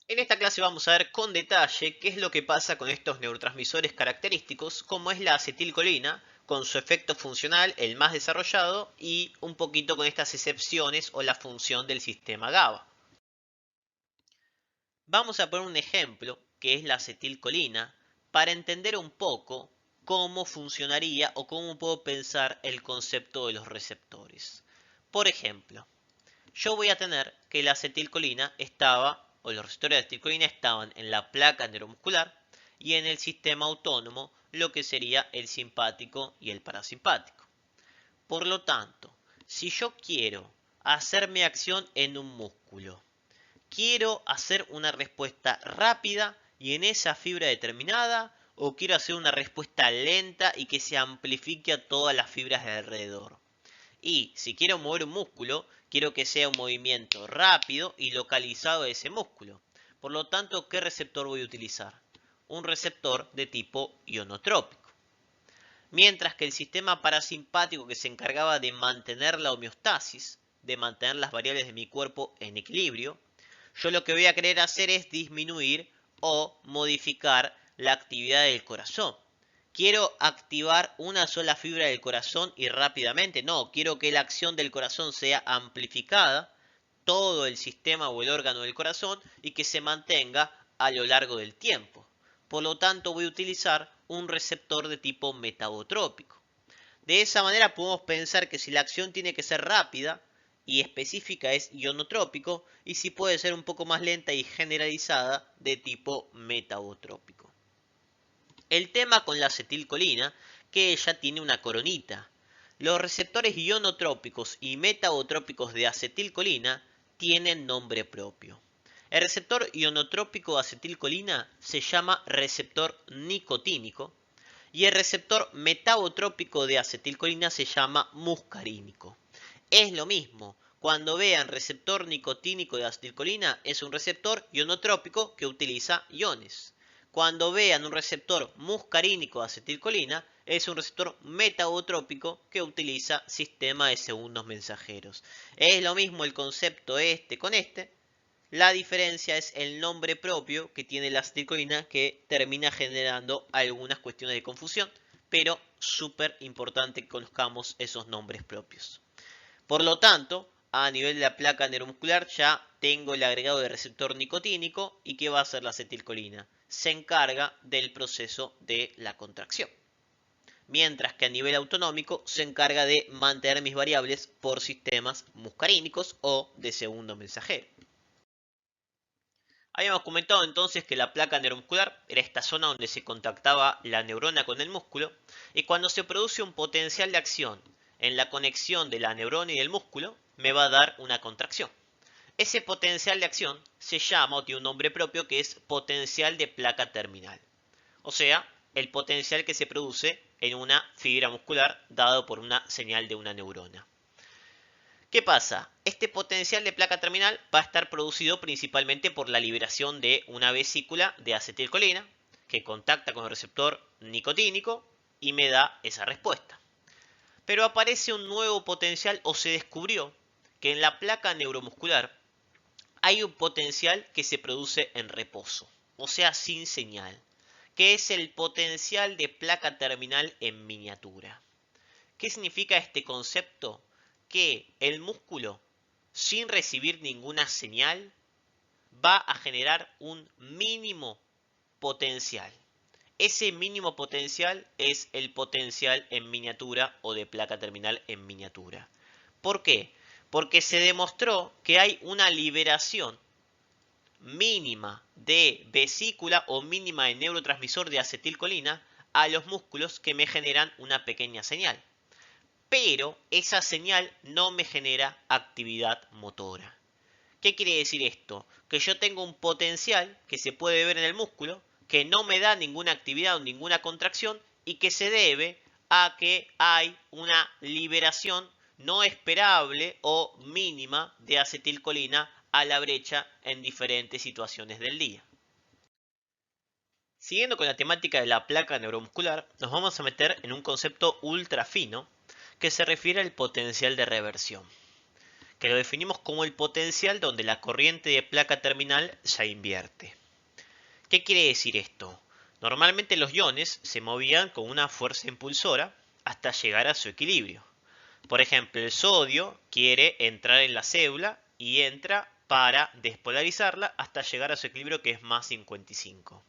En esta clase vamos a ver con detalle qué es lo que pasa con estos neurotransmisores característicos, como es la acetilcolina, con su efecto funcional, el más desarrollado, y un poquito con estas excepciones o la función del sistema GABA. Vamos a poner un ejemplo, que es la acetilcolina, para entender un poco cómo funcionaría o cómo puedo pensar el concepto de los receptores. Por ejemplo, yo voy a tener que la acetilcolina estaba, o los receptores de acetilcolina estaban en la placa neuromuscular y en el sistema autónomo, lo que sería el simpático y el parasimpático. Por lo tanto, si yo quiero hacerme acción en un músculo, quiero hacer una respuesta rápida y en esa fibra determinada, o quiero hacer una respuesta lenta y que se amplifique a todas las fibras de alrededor. Y si quiero mover un músculo, quiero que sea un movimiento rápido y localizado de ese músculo. Por lo tanto, ¿qué receptor voy a utilizar? Un receptor de tipo ionotrópico. Mientras que el sistema parasimpático, que se encargaba de mantener la homeostasis, de mantener las variables de mi cuerpo en equilibrio, yo lo que voy a querer hacer es disminuir o modificar la actividad del corazón. ¿Quiero activar una sola fibra del corazón y rápidamente? No, quiero que la acción del corazón sea amplificada, todo el sistema o el órgano del corazón, y que se mantenga a lo largo del tiempo. Por lo tanto, voy a utilizar un receptor de tipo metabotrópico. De esa manera podemos pensar que si la acción tiene que ser rápida y específica es ionotrópico, y si puede ser un poco más lenta y generalizada de tipo metabotrópico. El tema con la acetilcolina, que ella tiene una coronita. Los receptores ionotrópicos y metabotrópicos de acetilcolina tienen nombre propio. El receptor ionotrópico de acetilcolina se llama receptor nicotínico y el receptor metabotrópico de acetilcolina se llama muscarínico. Es lo mismo. Cuando vean receptor nicotínico de acetilcolina, es un receptor ionotrópico que utiliza iones. Cuando vean un receptor muscarínico de acetilcolina, es un receptor metabotrópico que utiliza sistema de segundos mensajeros. Es lo mismo el concepto este con este. La diferencia es el nombre propio que tiene la acetilcolina, que termina generando algunas cuestiones de confusión, pero súper importante que conozcamos esos nombres propios. Por lo tanto, a nivel de la placa neuromuscular ya tengo el agregado de receptor nicotínico. ¿Y qué va a hacer la acetilcolina? Se encarga del proceso de la contracción. Mientras que a nivel autonómico se encarga de mantener mis variables por sistemas muscarínicos o de segundo mensajero. Habíamos comentado entonces que la placa neuromuscular era esta zona donde se contactaba la neurona con el músculo, y cuando se produce un potencial de acción en la conexión de la neurona y del músculo, me va a dar una contracción. Ese potencial de acción se llama, o tiene un nombre propio, que es potencial de placa terminal. O sea, el potencial que se produce en una fibra muscular dado por una señal de una neurona. ¿Qué pasa? Este potencial de placa terminal va a estar producido principalmente por la liberación de una vesícula de acetilcolina que contacta con el receptor nicotínico y me da esa respuesta. Pero aparece un nuevo potencial, o se descubrió que en la placa neuromuscular hay un potencial que se produce en reposo, o sea, sin señal, que es el potencial de placa terminal en miniatura. ¿Qué significa este concepto? Que el músculo, sin recibir ninguna señal, va a generar un mínimo potencial. Ese mínimo potencial es el potencial en miniatura o de placa terminal en miniatura. ¿Por qué? Porque se demostró que hay una liberación mínima de vesícula o mínima de neurotransmisor de acetilcolina a los músculos que me generan una pequeña señal. Pero esa señal no me genera actividad motora. ¿Qué quiere decir esto? Que yo tengo un potencial que se puede ver en el músculo, que no me da ninguna actividad o ninguna contracción, y que se debe a que hay una liberación no esperable o mínima de acetilcolina a la brecha en diferentes situaciones del día. Siguiendo con la temática de la placa neuromuscular, nos vamos a meter en un concepto ultra fino que se refiere al potencial de reversión, que lo definimos como el potencial donde la corriente de placa terminal ya invierte. ¿Qué quiere decir esto? Normalmente los iones se movían con una fuerza impulsora hasta llegar a su equilibrio. Por ejemplo, el sodio quiere entrar en la célula y entra para despolarizarla hasta llegar a su equilibrio, que es más 55.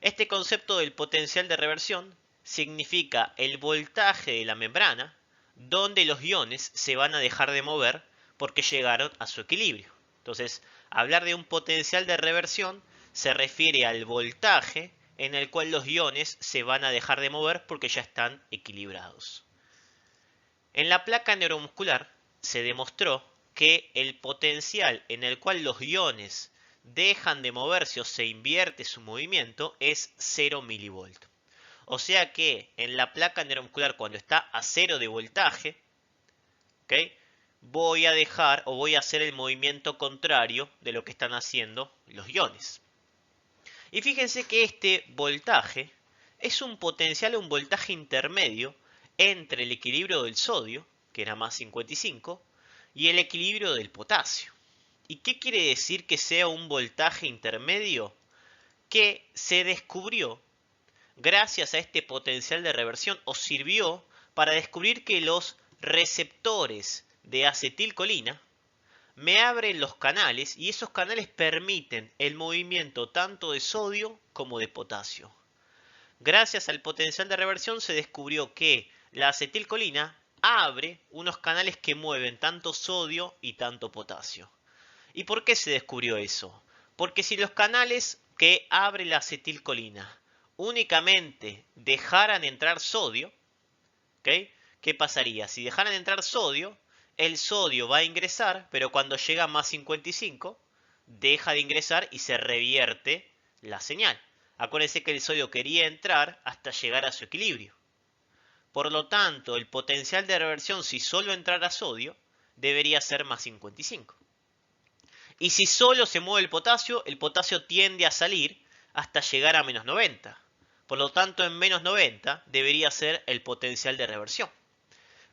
Este concepto del potencial de reversión significa el voltaje de la membrana donde los iones se van a dejar de mover porque llegaron a su equilibrio. Entonces, hablar de un potencial de reversión se refiere al voltaje en el cual los iones se van a dejar de mover porque ya están equilibrados. En la placa neuromuscular se demostró que el potencial en el cual los iones dejan de moverse o se invierte su movimiento es 0 milivolt. O sea que en la placa neuromuscular, cuando está a 0 de voltaje, ¿okay?, voy a dejar o voy a hacer el movimiento contrario de lo que están haciendo los iones. Y fíjense que este voltaje es un potencial, un voltaje intermedio entre el equilibrio del sodio, que era más 55, y el equilibrio del potasio. ¿Y qué quiere decir que sea un voltaje intermedio? Que se descubrió gracias a este potencial de reversión, o sirvió para descubrir que los receptores de acetilcolina me abren los canales y esos canales permiten el movimiento tanto de sodio como de potasio. Gracias al potencial de reversión se descubrió que la acetilcolina abre unos canales que mueven tanto sodio y tanto potasio. ¿Y por qué se descubrió eso? Porque si los canales que abre la acetilcolina únicamente dejaran entrar sodio, ¿okay?, ¿qué pasaría? Si dejaran entrar sodio, el sodio va a ingresar, pero cuando llega a más 55, deja de ingresar y se revierte la señal. Acuérdense que el sodio quería entrar hasta llegar a su equilibrio. Por lo tanto, el potencial de reversión, si solo entrara sodio, debería ser más 55. Y si solo se mueve el potasio tiende a salir hasta llegar a menos 90. Por lo tanto, en menos 90 debería ser el potencial de reversión.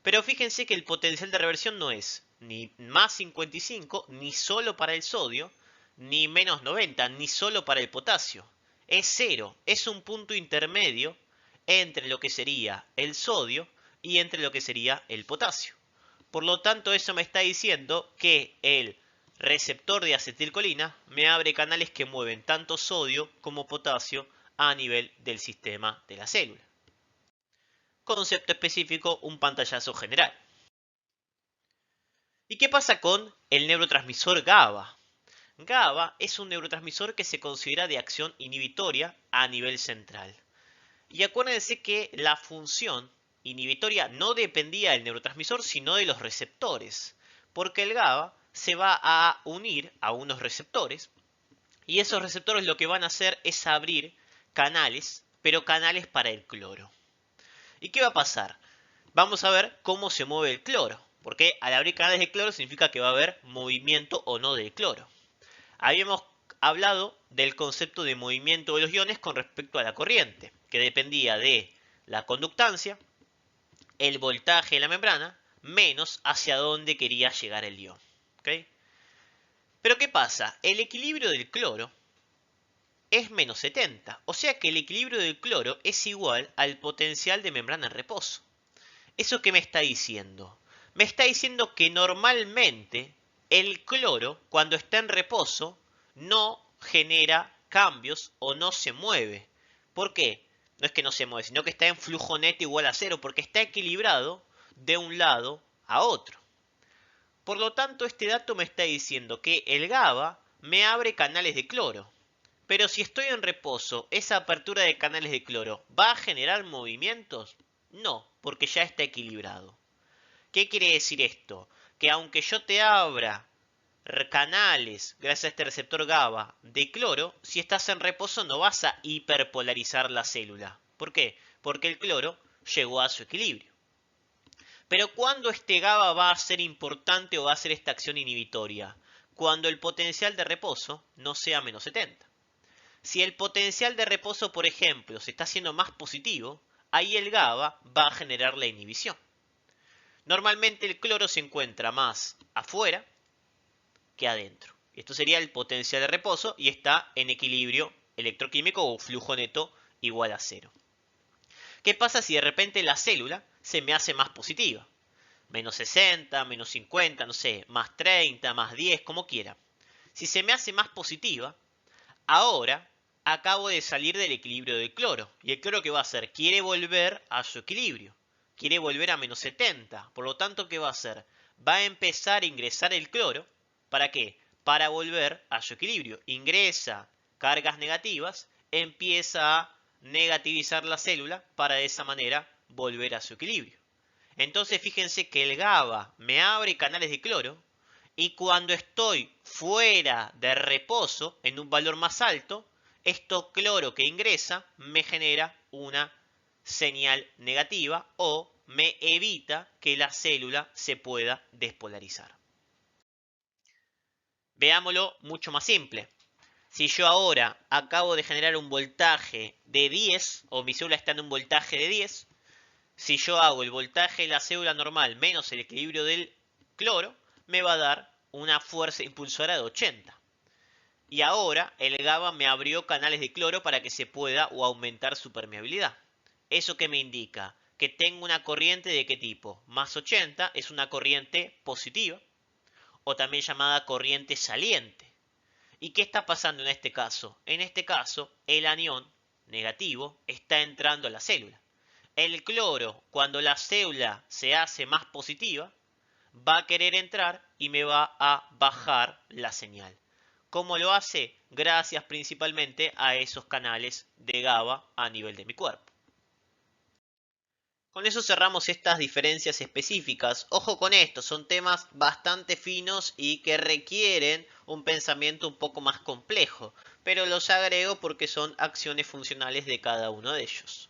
Pero fíjense que el potencial de reversión no es ni más 55, ni solo para el sodio, ni menos 90, ni solo para el potasio. Es cero, es un punto intermedio entre lo que sería el sodio y entre lo que sería el potasio. Por lo tanto, eso me está diciendo que el receptor de acetilcolina me abre canales que mueven tanto sodio como potasio a nivel del sistema de la célula. Concepto específico, un pantallazo general. ¿Y qué pasa con el neurotransmisor GABA? GABA es un neurotransmisor que se considera de acción inhibitoria a nivel central. Y acuérdense que la función inhibitoria no dependía del neurotransmisor, sino de los receptores, porque el GABA se va a unir a unos receptores y esos receptores lo que van a hacer es abrir canales, pero canales para el cloro. ¿Y qué va a pasar? Vamos a ver cómo se mueve el cloro, porque al abrir canales de cloro significa que va a haber movimiento o no del cloro. Habíamos hablado del concepto de movimiento de los iones con respecto a la corriente, que dependía de la conductancia, el voltaje de la membrana, menos hacia dónde quería llegar el ion. ¿Okay? Pero ¿qué pasa? El equilibrio del cloro es menos 70, o sea que el equilibrio del cloro es igual al potencial de membrana en reposo. ¿Eso qué me está diciendo? Me está diciendo que normalmente el cloro, cuando está en reposo, no genera cambios o no se mueve. ¿Por qué? No es que no se mueve, sino que está en flujo neto igual a cero, porque está equilibrado de un lado a otro. Por lo tanto, este dato me está diciendo que el GABA me abre canales de cloro. Pero si estoy en reposo, ¿esa apertura de canales de cloro va a generar movimientos? No, porque ya está equilibrado. ¿Qué quiere decir esto? Que aunque yo te abra canales, gracias a este receptor GABA, de cloro, si estás en reposo no vas a hiperpolarizar la célula. ¿Por qué? Porque el cloro llegó a su equilibrio. Pero ¿cuándo este GABA va a ser importante o va a hacer esta acción inhibitoria? Cuando el potencial de reposo no sea menos 70. Si el potencial de reposo, por ejemplo, se está haciendo más positivo, ahí el GABA va a generar la inhibición. Normalmente el cloro se encuentra más afuera que adentro. Esto sería el potencial de reposo y está en equilibrio electroquímico o flujo neto igual a cero. ¿Qué pasa si de repente la célula se me hace más positiva? Menos 60, menos 50, no sé, más 30, más 10, como quiera. Si se me hace más positiva, ahora acabo de salir del equilibrio del cloro. ¿Y el cloro qué va a hacer? Quiere volver a su equilibrio. Quiere volver a menos 70. Por lo tanto, ¿qué va a hacer? Va a empezar a ingresar el cloro. ¿Para qué? Para volver a su equilibrio. Ingresa cargas negativas, empieza a negativizar la célula para de esa manera volver a su equilibrio. Entonces fíjense que el GABA me abre canales de cloro y cuando estoy fuera de reposo en un valor más alto, esto cloro que ingresa me genera una señal negativa o me evita que la célula se pueda despolarizar. Veámoslo mucho más simple. Si yo ahora acabo de generar un voltaje de 10 o mi célula está en un voltaje de 10, si yo hago el voltaje de la célula normal menos el equilibrio del cloro, me va a dar una fuerza impulsora de 80. Y ahora el GABA me abrió canales de cloro para que se pueda o aumentar su permeabilidad. ¿Eso qué me indica? Que tengo una corriente de qué tipo. Más 80 es una corriente positiva o también llamada corriente saliente. ¿Y qué está pasando en este caso? En este caso, el anión negativo está entrando a la célula. El cloro, cuando la célula se hace más positiva, va a querer entrar y me va a bajar la señal. ¿Cómo lo hace? Gracias principalmente a esos canales de GABA a nivel de mi cuerpo. Con eso cerramos estas diferencias específicas. Ojo con esto, son temas bastante finos y que requieren un pensamiento un poco más complejo, pero los agrego porque son acciones funcionales de cada uno de ellos.